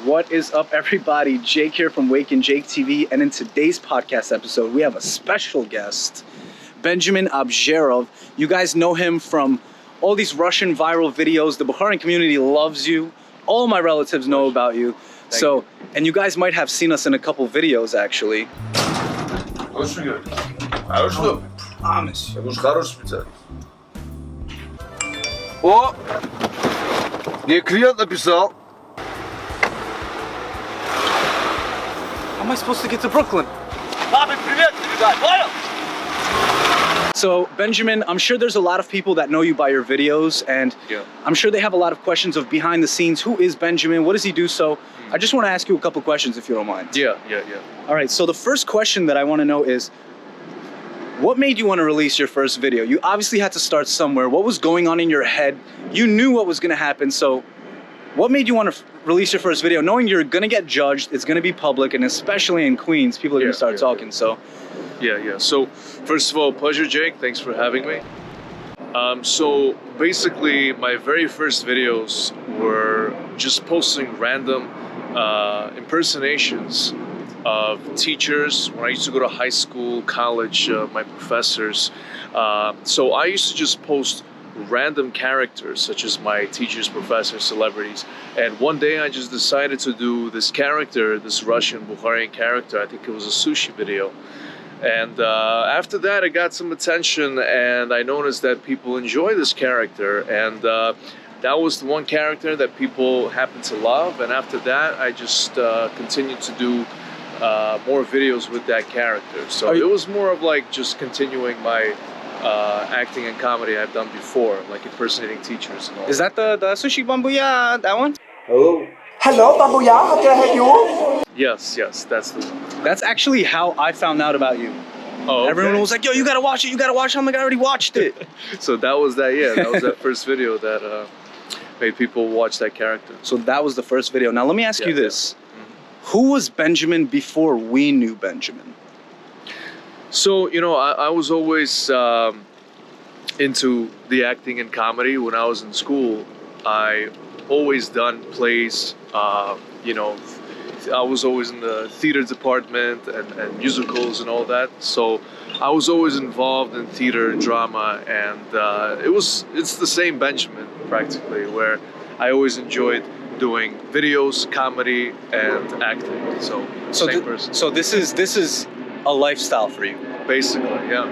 What is up, everybody? Jake here from Wake and Jake TV, and in today's podcast episode, we have a special guest, Benjamin Abjierov. You guys know him from all these Russian viral videos. The Bukharian community loves you. All my relatives know about you. And you guys might have seen us in a couple videos, actually. Promise. О! Мне клиент написал. How am I supposed to get to Brooklyn? Папе, привет передай, понял? So, Benjamin, I'm sure there's a lot of people that know you by your videos, and I'm sure they have a lot of questions of behind the scenes. Who is Benjamin? What does he do? So, I just want to ask you a couple questions if you don't mind. Yeah. All right, so the first question that I want to know is, what made you want to release your first video? You obviously had to start somewhere. What was going on in your head? You knew what was going to happen, so what made you want to release your first video, knowing you're going to get judged, it's going to be public, and especially in Queens, people are going to start talking, so... Yeah. So, first of all, pleasure, Jake. Thanks for having me. So, basically, my very first videos were just posting random impersonations of teachers when I used to go to high school, college, my professors. So I used to just post random characters such as my teachers, professors, celebrities. And one day I just decided to do this character, this Russian Bukharian character. I think it was a sushi video. And after that, I got some attention, and I noticed that people enjoy this character. And that was the one character that people happened to love. And after that, I just continued to do more videos with that character. So it was more of like just continuing my acting and comedy I've done before, like impersonating teachers and all. Is that the sushi bambuya, that one? Hello, Bambuya, how can I help you? Yes, that's the one. That's actually how I found out about you. Oh, okay. Everyone was like, yo, you gotta watch it. I'm like, I already watched it. So that was that first video that made people watch that character. So that was the first video. Now let me ask you this. Who was Benjamin before we knew Benjamin? So, I was always into the acting and comedy. When I was in school, I always done plays. I was always in the theater department and musicals and all that. So I was always involved in theater, drama, and it's the same Benjamin practically, where I always enjoyed doing videos, comedy, and acting. So same person. So this is a lifestyle for you. Basically, yeah.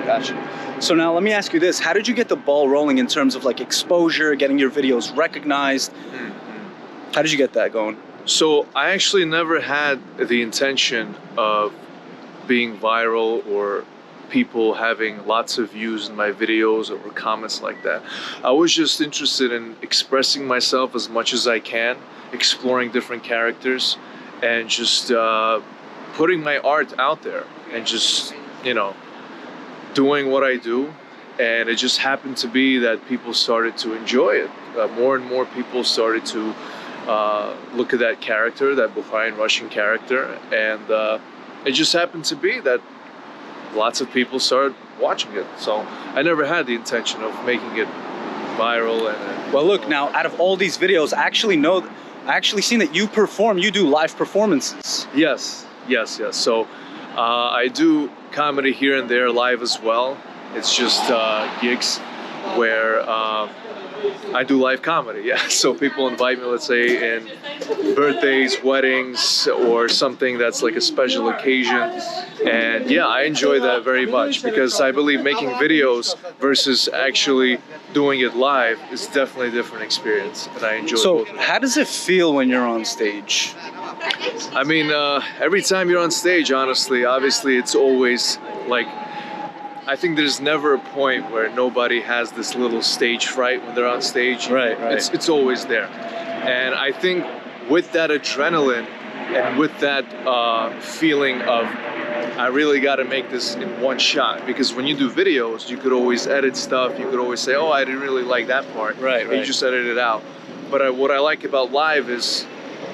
Gotcha. So now let me ask you this: how did you get the ball rolling in terms of like exposure, getting your videos recognized? How did you get that going? So I actually never had the intention of being viral or people having lots of views in my videos or comments like that. I was just interested in expressing myself as much as I can, exploring different characters, and just putting my art out there and just, doing what I do. And it just happened to be that people started to enjoy it. More and more people started to look at that character, that Bukharian and Russian character, and it just happened to be that lots of people started watching it. So I never had the intention of making it viral. Well, look, now out of all these videos, I actually seen that you perform. You do live performances. Yes. So I do comedy here and there live as well. It's just gigs where I do live comedy, yeah. So people invite me, let's say, in birthdays, weddings, or something that's like a special occasion. And yeah, I enjoy that very much because I believe making videos versus actually doing it live is definitely a different experience. And I enjoy both. So how does it feel when you're on stage? I mean, every time you're on stage, honestly, obviously it's always like, I think there's never a point where nobody has this little stage fright when they're on stage. Right. It's always there. And I think with that adrenaline and with that feeling of, I really got to make this in one shot, because when you do videos, you could always edit stuff. You could always say, oh, I didn't really like that part. Right. You just edit it out. But what I like about live is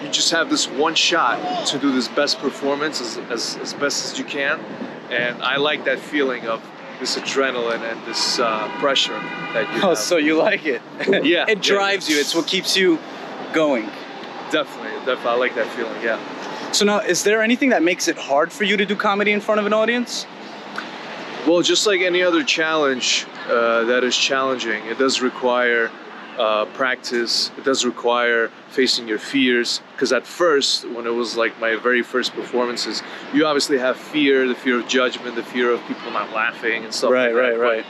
you just have this one shot to do this best performance as best as you can. And I like that feeling of this adrenaline and this pressure that you have. So you like it? Yeah. It drives you. It's what keeps you going. Definitely, I like that feeling. Yeah. So now, is there anything that makes it hard for you to do comedy in front of an audience? Well, just like any other challenge that is challenging, it does require practice. It does require facing your fears. Because at first, when it was like my very first performances, you obviously have fear, the fear of judgment, the fear of people not laughing and stuff like that. Right.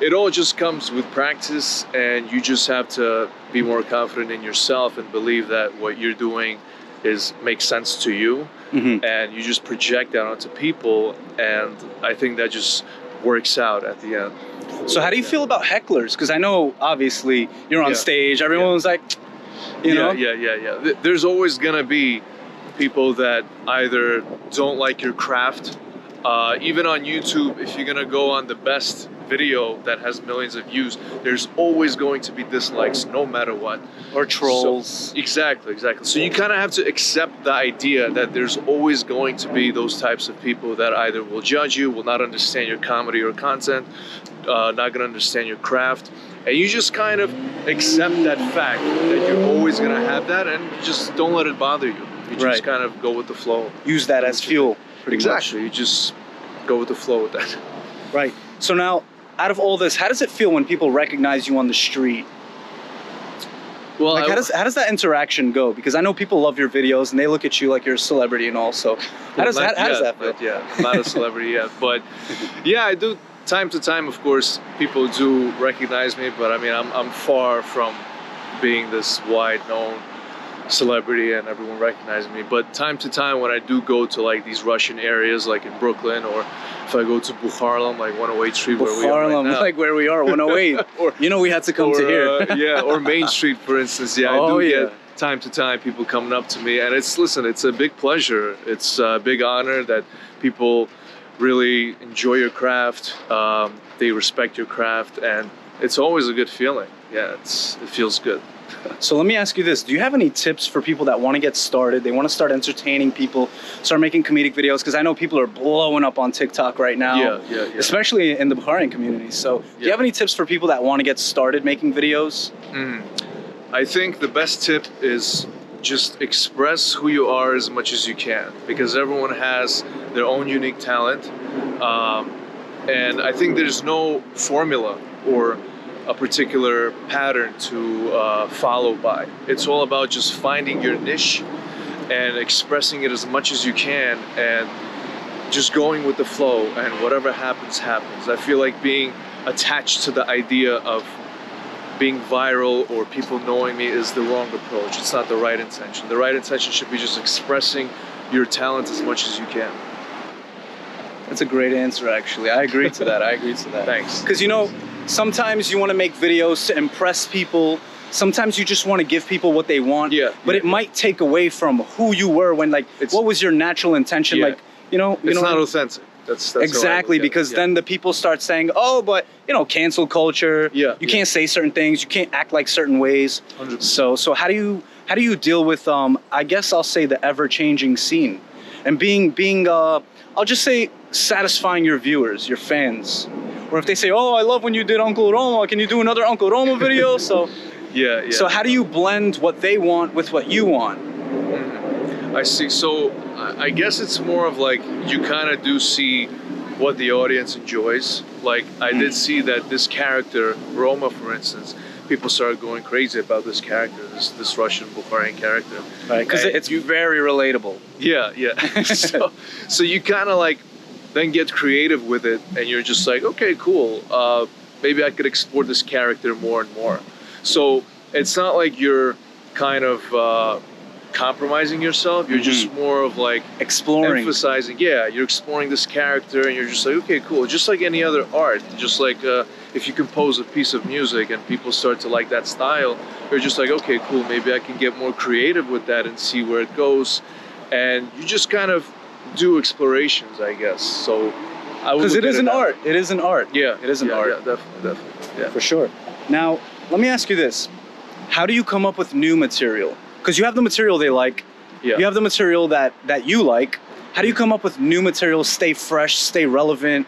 It all just comes with practice, and you just have to be more confident in yourself and believe that what you're doing makes sense to you, and you just project that onto people, and I think that just works out at the end. So how do you feel about hecklers? Because I know, obviously, you're on stage, everyone's like, you know? Yeah. There's always gonna be people that either don't like your craft. Even on YouTube, if you're gonna go on the best video that has millions of views, there's always going to be dislikes no matter what. Or trolls. So, exactly. So you kind of have to accept the idea that there's always going to be those types of people that either will judge you, will not understand your comedy or content, not going to understand your craft. And you just kind of accept that fact that you're always going to have that, and just don't let it bother you. You just kind of go with the flow. Use that as fuel, pretty much. You just go with the flow with that. Right. So now, out of all this, how does it feel when people recognize you on the street? Well, like, how does that interaction go? Because I know people love your videos and they look at you like you're a celebrity and all. So how does that feel? Yeah, I'm not a celebrity yet, but yeah, I do. Time to time, of course, people do recognize me, but I mean, I'm far from being this wide-known celebrity and everyone recognizing me. But time to time, when I do go to like these Russian areas, like in Brooklyn, or if I go to Bukharin, like 108 Street, where we are right now. Like where we are, 108. Or, you know, we had to come to here. Or Main Street, for instance. Yeah, I do get time to time people coming up to me, and it's a big pleasure. It's a big honor that people really enjoy your craft. They respect your craft, and it's always a good feeling. Yeah, it feels good. So let me ask you this. Do you have any tips for people that want to get started? They want to start entertaining people, start making comedic videos? Because I know people are blowing up on TikTok right now. Yeah. Especially in the Bukharian community. So do you have any tips for people that want to get started making videos? I think the best tip is just express who you are as much as you can, because everyone has their own unique talent. And I think there's no formula or a particular pattern to follow by. It's all about just finding your niche and expressing it as much as you can, and just going with the flow, and whatever happens, happens. I feel like being attached to the idea of being viral or people knowing me is the wrong approach. It's not the right intention. The right intention should be just expressing your talent as much as you can. That's a great answer, actually. I agree to that. Thanks. Because, you know, sometimes you want to make videos to impress people. Sometimes you just want to give people what they want. But it might take away from who you were when, like, what was your natural intention? Like, you know, it's not authentic. That's exactly, because then the people start saying, oh, but, you know, cancel culture. You can't say certain things. You can't act like certain ways. 100%. So how do you deal with, I guess I'll say, the ever-changing scene, and being I'll just say, satisfying your viewers, your fans? Or if they say, oh, I love when you did Uncle Roma, can you do another Uncle Roma video? So So how do you blend what they want with what you want? I see. So I guess it's more of like, you kind of do see what the audience enjoys. Like, I did see that this character, Roma, for instance, people started going crazy about this character, this Russian Bukharian character. Right, because it's very relatable. Yeah. So you kind of like then get creative with it, and you're just like, okay, cool. Maybe I could explore this character more and more. So it's not like you're kind of compromising yourself. You're just more of like exploring, emphasizing. Yeah, you're exploring this character, and you're just like, okay, cool. Just like any other art. Just like if you compose a piece of music and people start to like that style, you're just like, okay, cool. Maybe I can get more creative with that and see where it goes. And you just kind of do explorations, I guess. So because it is an art. It is an art. Yeah, it is an art. Yeah, definitely. Yeah, for sure. Now, let me ask you this: how do you come up with new material? Because you have the material they like, you have the material that you like. How do you come up with new material, stay fresh, stay relevant?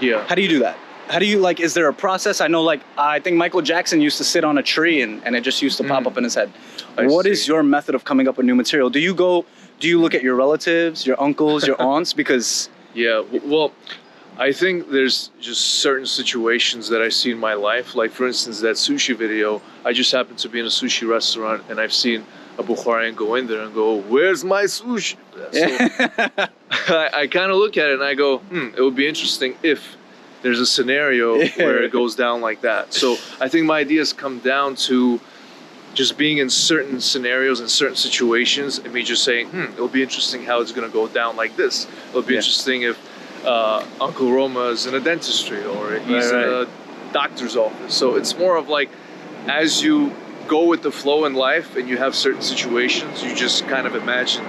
Yeah. How do you do that? How do you like? Is there a process? I know, like I think Michael Jackson used to sit on a tree and it just used to pop up in his head. What is your method of coming up with new material? Do you look at your relatives, your uncles, your aunts? Because yeah, well, I think there's just certain situations that I see in my life. Like for instance, that sushi video. I just happened to be in a sushi restaurant and I've seen a Bukharian go in there and go, "Where's my sushi?" So I kind of look at it and I go, it would be interesting if there's a scenario where it goes down like that. So I think my ideas come down to just being in certain scenarios and certain situations and me just saying, it'll be interesting how it's going to go down like this. It'll be interesting if Uncle Roma is in a dentistry or he's in a doctor's office. So it's more of like, as you go with the flow in life and you have certain situations, you just kind of imagine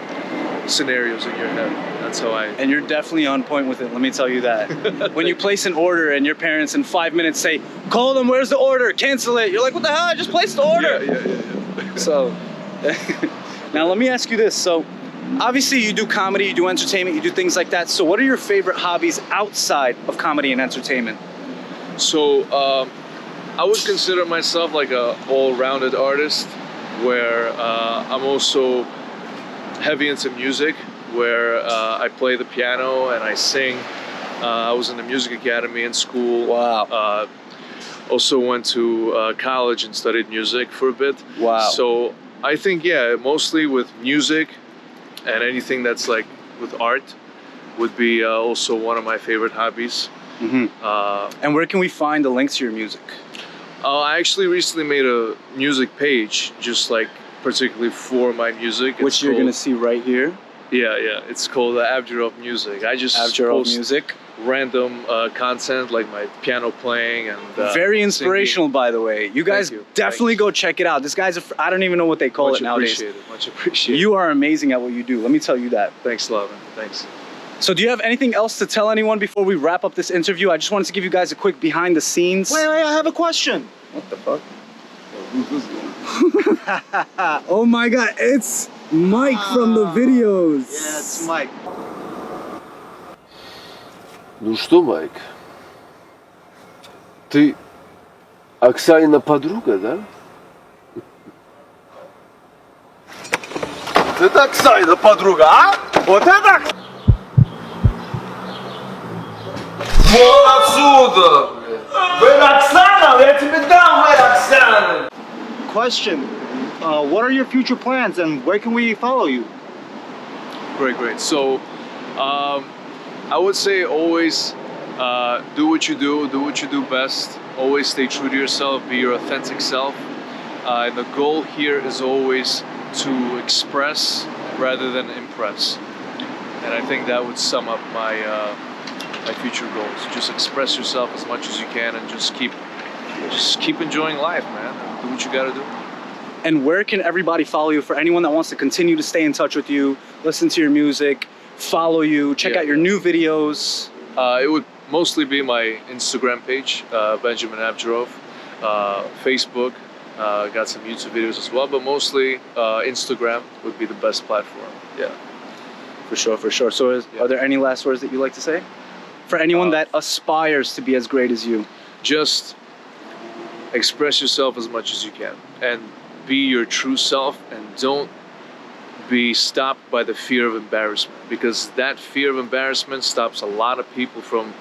scenarios in your head. That's how And you're definitely on point with it, let me tell you that. When you place an order and your parents in 5 minutes say, "Call them, where's the order? Cancel it." You're like, "What the hell? I just placed the order." Yeah. So, now let me ask you this. So, obviously you do comedy, you do entertainment, you do things like that. So what are your favorite hobbies outside of comedy and entertainment? So, I would consider myself like a all-rounded artist where I'm also heavy into music, where I play the piano and I sing. I was in the music academy in school. Wow. Also went to college and studied music for a bit. Wow. So I think, mostly with music and anything that's like with art would be also one of my favorite hobbies. And where can we find the links to your music? I actually recently made a music page, just like particularly for my music. Which you're gonna see right here. Yeah. It's called Abjierov Music. I just Abjierov post Music. Random content like my piano playing and very inspirational, singing. By the way. You guys definitely go check it out. This guy's I don't even know what they call it nowadays. Much appreciated. You are amazing at what you do. Let me tell you that. Thanks a lot, man. Thanks. So do you have anything else to tell anyone before we wrap up this interview? I just wanted to give you guys a quick behind the scenes. Wait, I have a question. What the fuck? Oh my god, it's Mike from the videos. Yeah, it's Mike. Ну что, Майк? Ты Оксанина подруга, да? Это Оксанина подруга, а? Вот это? Вон отсюда! Блин, Оксана, я тебе дам, блин, Оксана! Question. What are your future plans and where can we follow you? Great. So, I would say always do what you do best. Always stay true to yourself, be your authentic self. And the goal here is always to express rather than impress. And I think that would sum up my future goals. Just express yourself as much as you can and just keep enjoying life, man. Do what you gotta do. And where can everybody follow you for anyone that wants to continue to stay in touch with you, listen to your music, follow you, check out your new videos? It would mostly be my Instagram page, Benjamin Abjierov, Facebook, got some YouTube videos as well, but mostly Instagram would be the best platform. Yeah. For sure. So are there any last words that you'd like to say? For anyone that aspires to be as great as you? Just express yourself as much as you can and be your true self, and don't be stopped by the fear of embarrassment, because that fear of embarrassment stops a lot of people from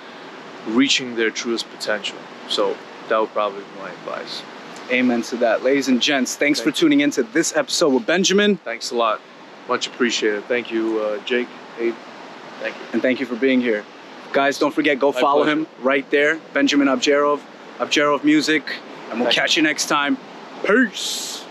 reaching their truest potential. So that would probably be my advice. Amen to that. Ladies and gents, thanks for tuning in to this episode with Benjamin. Thanks a lot. Much appreciated. Thank you, Jake, Abe. Thank you. And thank you for being here. Guys, don't forget, go follow him right there. Benjamin Abjierov, Abjierov Music. And we'll catch you next time. Peace.